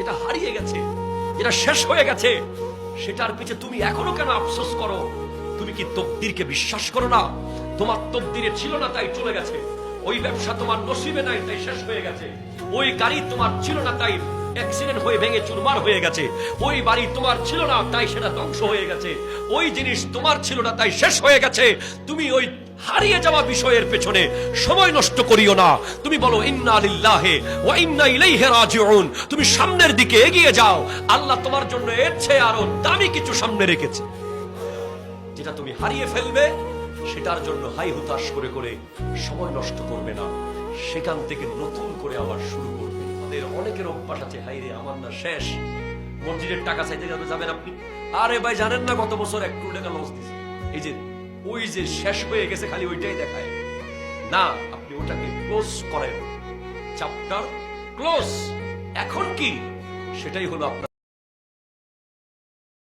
যেটা হারিয়ে গেছে, যেটা শেষ হয়ে গেছে, সেটার পিছে তুমি এখনো কেন আফসোস করো? তুমি কি তকদিরকে বিশ্বাস করো না? তোমার তকদিরে ছিল না তাই চলে গেছে। ওই ব্যবসা তোমার নসিবে নাই তাই শেষ হয়ে গেছে। ওই গাড়ি তোমার ছিল না তাই অ্যাক্সিডেন্ট হয়ে ভেঙে চুরমার হয়ে গেছে। ওই বাড়ি তোমার ছিল না তাই সেটা ধ্বংস হয়ে গেছে। ওই জিনিস তোমার ছিল না তাই শেষ হয়ে গেছে। তুমি ওই হারিয়ে যাওয়া বিষয়ের পেছনে সময় নষ্ট করিও না। তুমি বলো ইন্না লিল্লাহি ওয়া ইন্না ইলাইহি রাজিউন। তুমি সামনের দিকে এগিয়ে যাও। আল্লাহ তোমার জন্য এর চেয়ে আরো দামি কিছু সামনে রেখেছে। যেটা তুমি হারিয়ে ফেলবে সেটার জন্য হাই হুতাশ করে করে সময় নষ্ট করবে না, সেখান থেকে নতুন করে আবার শুরু করবে। আমাদের অনেকের অভ্যাস আছে, হাই রে আমার না শেষ, মসজিদের টাকা চাইতে যাবেন আপনি, আরে ভাই জানেন না গত বছর 1 কোটি টাকা লস দিয়েছে। এই যে ওই যে শেষ হয়ে গেছে খালি ওইটাই দেখায় না, আপনি ওটাকে ক্লোজ করেন, চ্যাপ্টার ক্লোজ। এখন কি সেটাই হলো আপনার